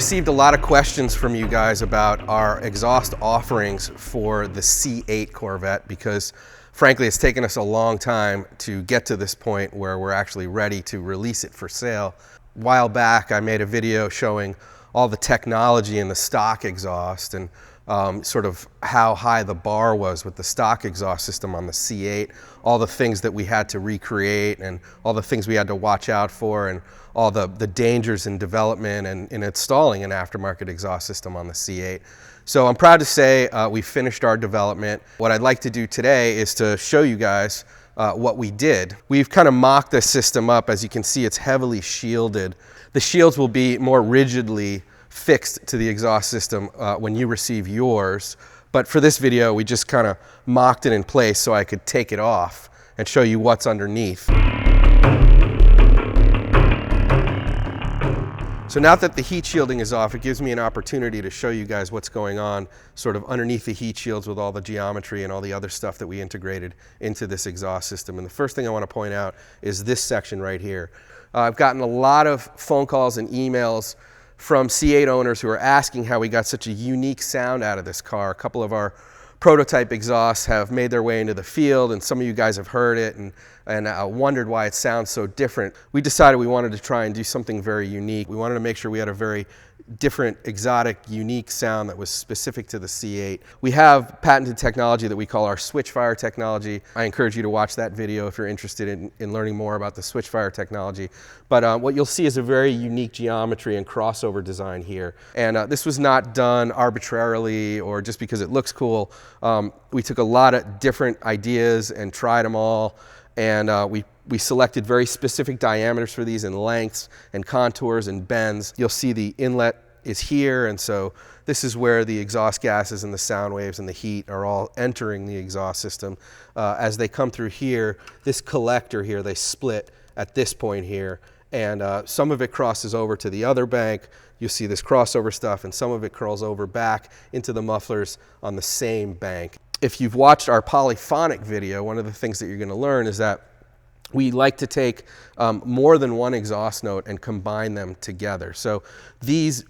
received a lot of questions from you guys about our exhaust offerings for the C8 Corvette because frankly it's taken us a long time to get to this point where we're actually ready to release it for sale. A while back I made a video showing all the technology in the stock exhaust and sort of how high the bar was with the stock exhaust system on the C8, all the things that we had to recreate and all the things we had to watch out for and all the dangers in development and in installing an aftermarket exhaust system on the C8. So I'm proud to say we finished our development. What I'd like to do today is to show you guys what we did. We've kind of mocked this system up. As you can see, it's heavily shielded. The shields will be more rigidly fixed to the exhaust system when you receive yours. But for this video, we just kind of mocked it in place so I could take it off and show you what's underneath. So now that the heat shielding is off, it gives me an opportunity to show you guys what's going on sort of underneath the heat shields with all the geometry and all the other stuff that we integrated into this exhaust system. And the first thing I want to point out is this section right here. I've gotten a lot of phone calls and emails from C8 owners who are asking how we got such a unique sound out of this car. A couple of our prototype exhausts have made their way into the field, and some of you guys have heard it and wondered why it sounds so different. We decided we wanted to try and do something very unique. We wanted to make sure we had a very different, exotic, unique sound that was specific to the C8. We have patented technology that we call our switchfire technology. I encourage you to watch that video if you're interested in learning more about the switchfire technology. But what you'll see is a very unique geometry and crossover design here. And this was not done arbitrarily or just because it looks cool. We took a lot of different ideas and tried them all. And we selected very specific diameters for these and lengths and contours and bends. You'll see the inlet is here, and so this is where the exhaust gases and the sound waves and the heat are all entering the exhaust system. As they come through here, this collector here, they split at this point here, and some of it crosses over to the other bank. You'll see this crossover stuff, and some of it curls over back into the mufflers on the same bank. If you've watched our polyphonic video, one of the things that you're going to learn is that we like to take more than one exhaust note and combine them together. So this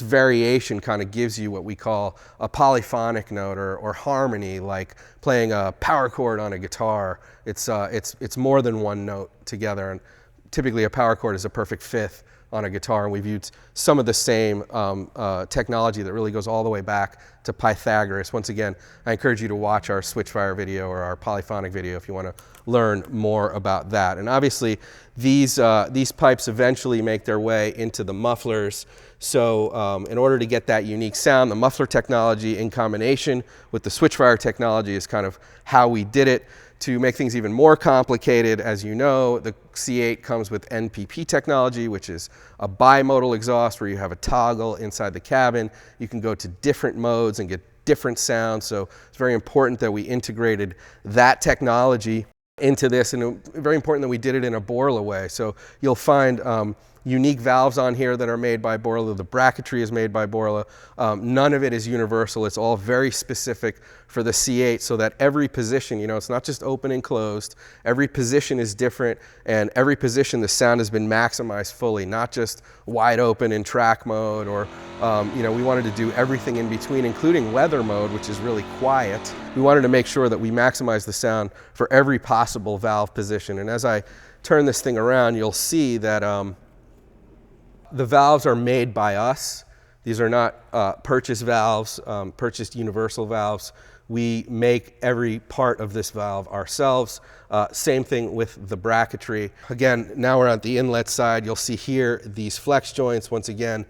variation kind of gives you what we call a polyphonic note or harmony, like playing a power chord on a guitar. It's more than one note together, and typically a power chord is a perfect fifth on a guitar, and we've used some of the same technology that really goes all the way back to Pythagoras. Once again, I encourage you to watch our switchfire video or our polyphonic video if you want to learn more about that. And obviously, these pipes eventually make their way into the mufflers. So in order to get that unique sound, the muffler technology in combination with the switchfire technology is kind of how we did it. To make things even more complicated, as you know, the C8 comes with NPP technology, which is a bimodal exhaust where you have a toggle inside the cabin. You can go to different modes and get different sounds. So it's very important that we integrated that technology into this, and very important that we did it in a Borla way. So you'll find unique valves on here that are made by Borla. The bracketry is made by Borla. None of it is universal. It's all very specific for the C8 so that every position, you know, it's not just open and closed. Every position is different, and every position the sound has been maximized fully, not just wide open in track mode or, you know, we wanted to do everything in between, including weather mode, which is really quiet. We wanted to make sure that we maximize the sound for every possible valve position. And as I turn this thing around, you'll see that the valves are made by us. These are not purchased valves, purchased universal valves. We make every part of this valve ourselves. Same thing with the bracketry. Again, now we're at the inlet side. You'll see here these flex joints. Once again,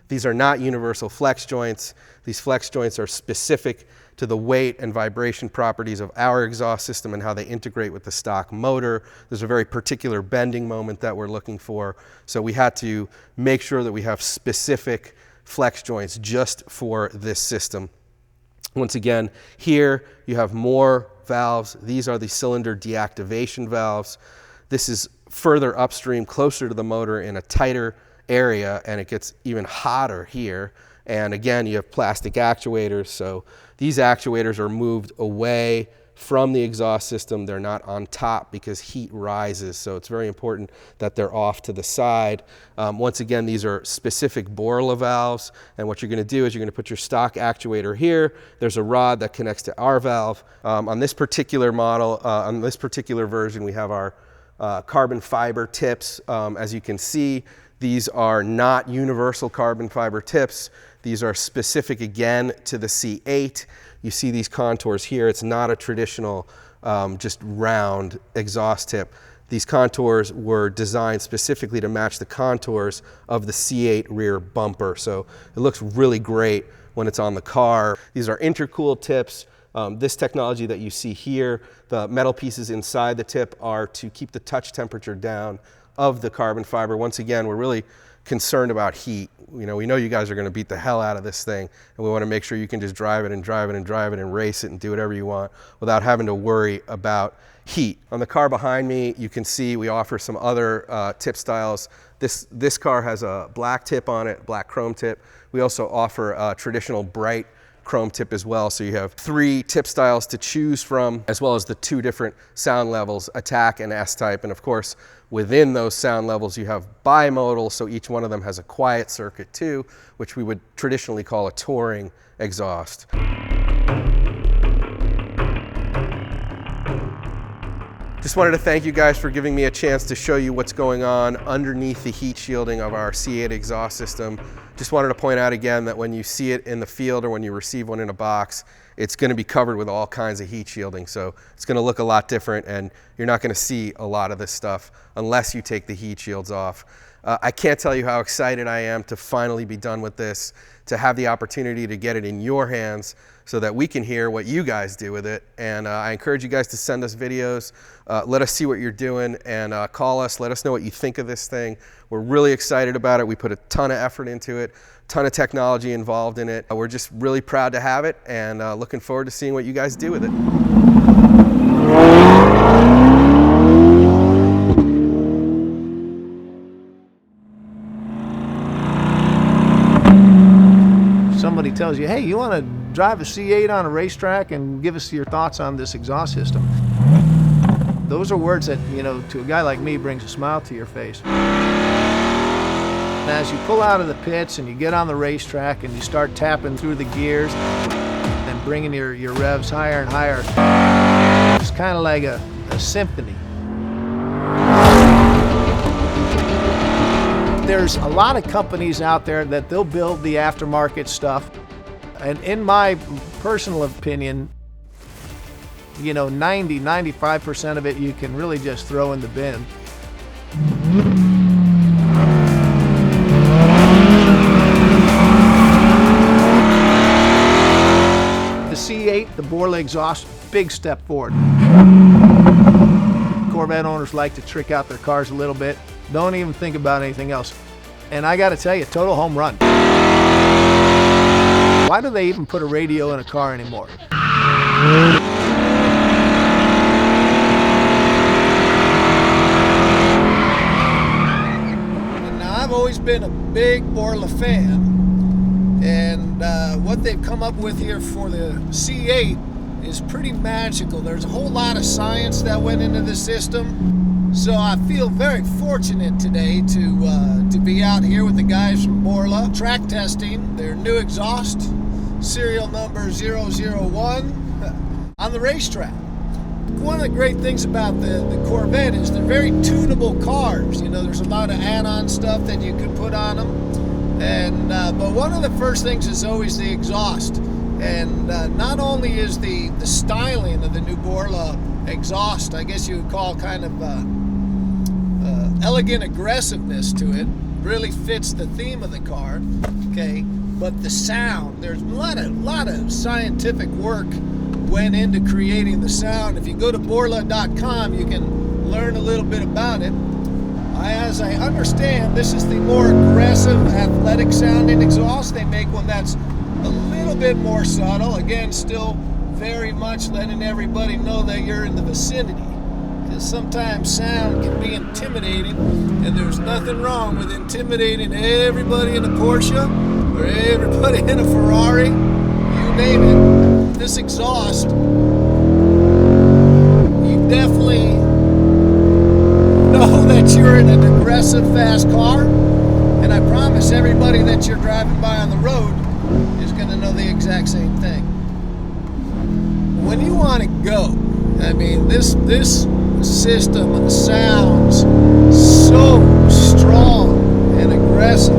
these are not universal flex joints. These flex joints are specific to the weight and vibration properties of our exhaust system and how they integrate with the stock motor. There's a very particular bending moment that we're looking for. So we had to make sure that we have specific flex joints just for this system. Once again, here you have more valves. These are the cylinder deactivation valves. This is further upstream, closer to the motor in a tighter area, and it gets even hotter here. And again, you have plastic actuators, so these actuators are moved away from the exhaust system. They're not on top because heat rises, so it's very important that they're off to the side. Once again, these are specific Borla valves, and what you're going to do is you're going to put your stock actuator here. There's a rod that connects to our valve. On this particular model, on this particular version, we have our carbon fiber tips. As you can see, these are not universal carbon fiber tips. These are specific, again, to the C8. You see these contours here. It's not a traditional just round exhaust tip. These contours were designed specifically to match the contours of the C8 rear bumper. So it looks really great when it's on the car. These are intercooled tips. This technology that you see here, the metal pieces inside the tip are to keep the touch temperature down of the carbon fiber. Once again, we're really concerned about heat. We know you guys are going to beat the hell out of this thing, and we want to make sure you can just drive it and drive it and drive it and race it and do whatever you want without having to worry about heat. On the car behind me, you can see we offer some other tip styles. This car has a black tip on it, black chrome tip. We also offer a traditional bright chrome tip as well, so you have 3 tip styles to choose from, as well as the 2 different sound levels, ATAK and S-Type. And of course, within those sound levels, you have bimodal, so each one of them has a quiet circuit too, which we would traditionally call a touring exhaust. Just wanted to thank you guys for giving me a chance to show you what's going on underneath the heat shielding of our C8 exhaust system. Just wanted to point out again that when you see it in the field or when you receive one in a box, it's going to be covered with all kinds of heat shielding. So it's going to look a lot different, and you're not going to see a lot of this stuff unless you take the heat shields off. I can't tell you how excited I am to finally be done with this, to have the opportunity to get it in your hands so that we can hear what you guys do with it. And I encourage you guys to send us videos, let us see what you're doing, and call us, let us know what you think of this thing. We're really excited about it. We put a ton of effort into it, ton of technology involved in it. We're just really proud to have it, and looking forward to seeing what you guys do with it. Somebody tells you, hey, you want to drive a C8 on a racetrack and give us your thoughts on this exhaust system. Those are words that, to a guy like me, brings a smile to your face. And as you pull out of the pits and you get on the racetrack and you start tapping through the gears and bringing your revs higher and higher, it's kind of like a symphony. There's a lot of companies out there that they'll build the aftermarket stuff. And in my personal opinion, 90–95% of it you can really just throw in the bin. The C8, the Borla exhaust, big step forward. Corvette owners like to trick out their cars a little bit. Don't even think about anything else. And I gotta tell you, total home run. Why do they even put a radio in a car anymore? Now, I've always been a big Borla fan, and what they've come up with here for the C8 is pretty magical. There's a whole lot of science that went into the system. So I feel very fortunate today to be out here with the guys from Borla, track testing their new exhaust, serial number 001, on the racetrack. One of the great things about the Corvette is they're very tunable cars. There's a lot of add-on stuff that you can put on them. And but one of the first things is always the exhaust. And not only is the styling of the new Borla exhaust, I guess you would call kind of elegant aggressiveness to it, really fits the theme of the car, okay? But the sound, there's a lot of scientific work went into creating the sound. If you go to Borla.com, you can learn a little bit about it. As I understand, this is the more aggressive, athletic sounding exhaust. They make one that's a little bit more subtle. Again, still very much letting everybody know that you're in the vicinity. Because sometimes sound can be intimidating, and there's nothing wrong with intimidating everybody in a Porsche for everybody in a Ferrari, you name it, this exhaust, you definitely know that you're in an aggressive, fast car. And I promise everybody that you're driving by on the road is going to know the exact same thing. When you want to go, I mean, this system sounds so strong and aggressive.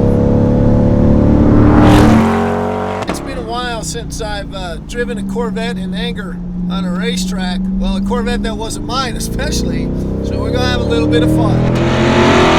It's been a while since I've driven a Corvette in anger on a racetrack. Well, a Corvette that wasn't mine especially, so we're going to have a little bit of fun.